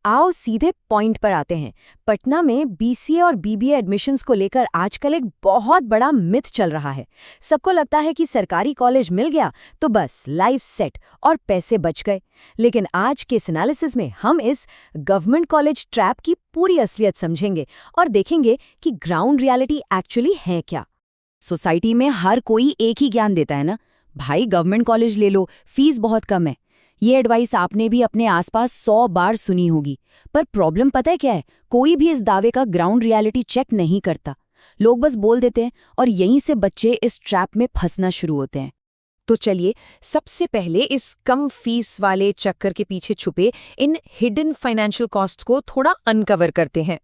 आओ सीधे पॉइंट पर आते हैं। पटना में बीसीए और बीबीए एडमिशन्स को लेकर आजकल एक बहुत बड़ा मिथ चल रहा है। सबको लगता है कि सरकारी कॉलेज मिल गया तो बस लाइफ सेट और पैसे बच गए। लेकिन आज के इस एनालिसिस में हम इस गवर्नमेंट कॉलेज ट्रैप की पूरी असलियत समझेंगे और देखेंगे कि ग्राउंड रियलिटी एक्चुअली है क्या। सोसाइटी में हर कोई एक ही ज्ञान देता है ना, भाई गवर्नमेंट कॉलेज ले लो, फीस बहुत कम है। ये एडवाइस आपने भी अपने आसपास 100 बार सुनी होगी, पर प्रॉब्लम पता है क्या है? कोई भी इस दावे का ग्राउंड रियलिटी चेक नहीं करता। लोग बस बोल देते हैं और यहीं से बच्चे इस ट्रैप में फंसना शुरू होते हैं। तो चलिए सबसे पहले इस कम फीस वाले चक्कर के पीछे छुपे इन हिडन फाइनेंशियल कॉस्ट्स को थोड़ा अनकवर करते हैं।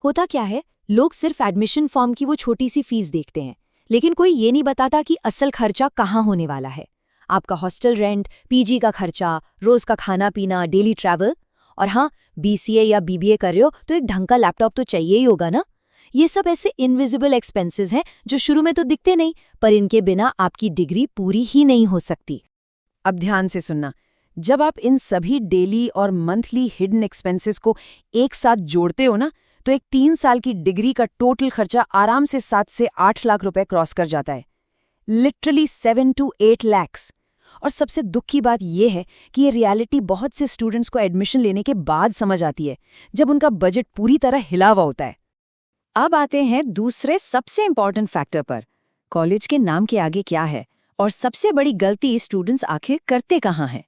होता क्या है, लोग सिर्फ एडमिशन फॉर्म की वो छोटी सी फीस देखते हैं, लेकिन कोई ये नहीं बताता कि असल खर्चा कहाँ होने वाला है। आपका हॉस्टल रेंट, पीजी का खर्चा, रोज का खाना पीना, डेली ट्रैवल, और हाँ, बीसीए या बीबीए कर रहे हो तो एक ढंग का लैपटॉप तो चाहिए ही होगा ना। ये सब ऐसे इनविजिबल एक्सपेंसेस हैं जो शुरू में तो दिखते नहीं, पर इनके बिना आपकी डिग्री पूरी ही नहीं हो सकती। अब ध्यान से सुनना, जब आप इन सभी डेली और मंथली हिडन एक्सपेंसेस को एक साथ जोड़ते हो ना, तो एक 3 साल की डिग्री का टोटल खर्चा आराम से 7 से 8 लाख रुपए क्रॉस कर जाता है। Literally 7 to 8 lakhs। और सबसे दुख की बात यह है कि ये रियलिटी बहुत से स्टूडेंट्स को एडमिशन लेने के बाद समझ आती है, जब उनका बजट पूरी तरह हिला हुआ होता है। अब आते हैं दूसरे सबसे इंपॉर्टेंट फैक्टर पर, कॉलेज के नाम के आगे क्या है और सबसे बड़ी गलती स्टूडेंट्स आखिर करते कहाँ हैं।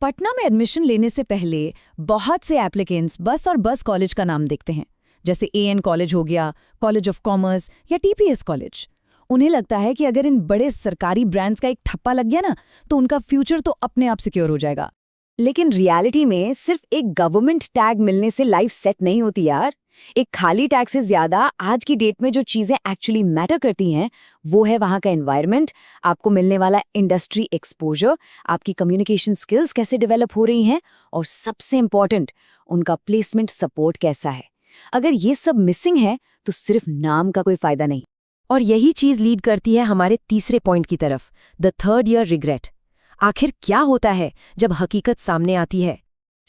पटना में एडमिशन लेने से पहले बहुत से एप्लीकेंट्स बस कॉलेज का नाम देखते हैं, जैसे एएन कॉलेज हो गया, कॉलेज ऑफ कॉमर्स या टीपीएस कॉलेज। उन्हें लगता है कि अगर इन बड़े सरकारी ब्रांड्स का एक ठप्पा लग गया ना, तो उनका फ्यूचर तो अपने आप सिक्योर हो जाएगा। लेकिन रियलिटी में सिर्फ एक गवर्नमेंट टैग मिलने से लाइफ सेट नहीं होती यार। एक खाली टैग से ज्यादा आज की डेट में जो चीजें एक्चुअली मैटर करती हैं, वो है वहाँ का एनवायरनमेंट, आपको मिलने वाला इंडस्ट्री एक्सपोजर, आपकी कम्युनिकेशन स्किल्स कैसे डेवलप हो रही हैं, और सबसे इम्पोर्टेंट, उनका प्लेसमेंट सपोर्ट कैसा है। अगर ये सब मिसिंग है तो सिर्फ नाम का कोई फायदा नहीं। और यही चीज लीड करती है हमारे तीसरे पॉइंट की तरफ, द थर्ड ईयर रिग्रेट। आखिर क्या होता है जब हकीकत सामने आती है?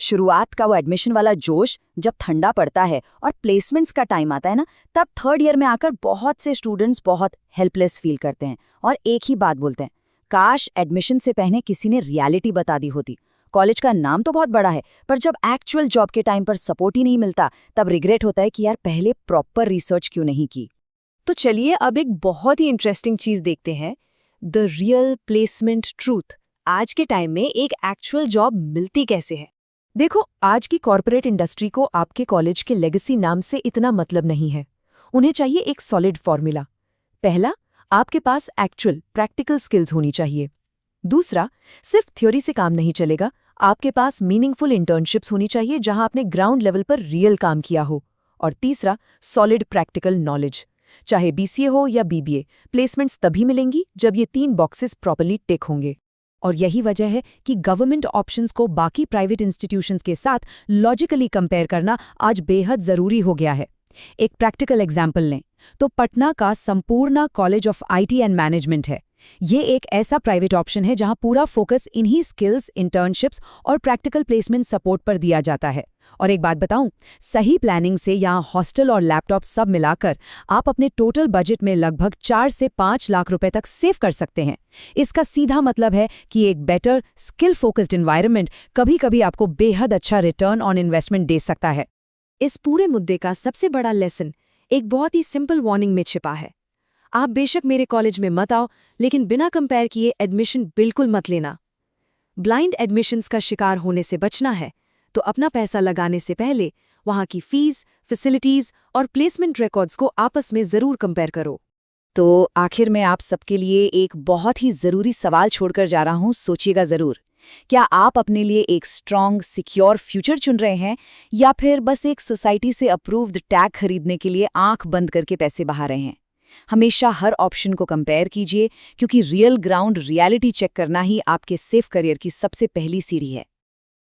शुरुआत का वो एडमिशन वाला जोश जब ठंडा पड़ता है और प्लेसमेंट्स का टाइम आता है ना, तब थर्ड ईयर में आकर बहुत से स्टूडेंट्स बहुत हेल्पलेस फील करते हैं और एक ही बात बोलते हैं, काश एडमिशन से पहले किसी ने रियलिटी बता दी होती। कॉलेज का नाम तो बहुत बड़ा है, पर जब एक्चुअल जॉब के टाइम पर सपोर्ट ही नहीं मिलता, तब रिग्रेट होता है कि यार पहले प्रॉपर रिसर्च क्यों नहीं की। तो चलिए अब एक बहुत ही इंटरेस्टिंग चीज देखते हैं, द रियल प्लेसमेंट ट्रूथ। आज के टाइम में एक एक्चुअल जॉब मिलती कैसे है? देखो, आज की कॉर्पोरेट इंडस्ट्री को आपके कॉलेज के लेगेसी नाम से इतना मतलब नहीं है। उन्हें चाहिए एक सॉलिड फॉर्मूला। पहला, आपके पास एक्चुअल प्रैक्टिकल स्किल्स होनी चाहिए। दूसरा, सिर्फ थ्योरी से काम नहीं चलेगा, आपके पास मीनिंगफुल इंटर्नशिप्स होनी चाहिए जहां आपने ग्राउंड लेवल पर रियल काम किया हो। और तीसरा, सॉलिड प्रैक्टिकल नॉलेज। चाहे बीसीए हो या बीबीए, प्लेसमेंट्स तभी मिलेंगी जब ये 3 बॉक्सेस प्रॉपर्ली टिक होंगे। और यही वजह है कि गवर्नमेंट ऑप्शंस को बाकी प्राइवेट इंस्टीट्यूशंस के साथ लॉजिकली कंपेयर करना आज बेहद जरूरी हो गया है। एक प्रैक्टिकल एग्जाम्पल लें तो पटना का संपूर्ण college of IT and management है। ये एक ऐसा प्राइवेट ऑप्शन है जहां पूरा फोकस इन्हीं स्किल्स, इंटर्नशिप्स और प्रैक्टिकल प्लेसमेंट सपोर्ट पर दिया जाता है। और एक बात बताऊं, सही प्लानिंग से यहाँ हॉस्टल और लैपटॉप सब मिलाकर आप अपने टोटल बजट में लगभग 4 से 5 लाख रुपए तक सेव कर सकते हैं। इसका सीधा मतलब है कि एक बेटर स्किल फोकस्ड एनवायरनमेंट कभी-कभी आपको बेहद अच्छा रिटर्न ऑन इन्वेस्टमेंट दे सकता है। इस पूरे मुद्दे का सबसे बड़ा लेसन एक बहुत ही सिंपल वार्निंग में छिपा है। आप बेशक मेरे कॉलेज में मत आओ, लेकिन बिना कंपेयर किए एडमिशन बिल्कुल मत लेना। ब्लाइंड एडमिशन्स का शिकार होने से बचना है तो अपना पैसा लगाने से पहले वहाँ की फीस, फैसिलिटीज और प्लेसमेंट रिकॉर्ड्स को आपस में जरूर कंपेयर करो। तो आखिर में आप सबके लिए एक बहुत ही जरूरी सवाल छोड़कर जा रहा हूँ, सोचिएगा जरूर। क्या आप अपने लिए एक स्ट्रॉन्ग, सिक्योर फ्यूचर चुन रहे हैं, या फिर बस एक सोसाइटी से अप्रूव्ड टैग खरीदने के लिए आंख बंद करके पैसे बहा रहे हैं? हमेशा हर ऑप्शन को कंपेयर कीजिए, क्योंकि रियल ग्राउंड रियलिटी चेक करना ही आपके सेफ करियर की सबसे पहली सीढ़ी है।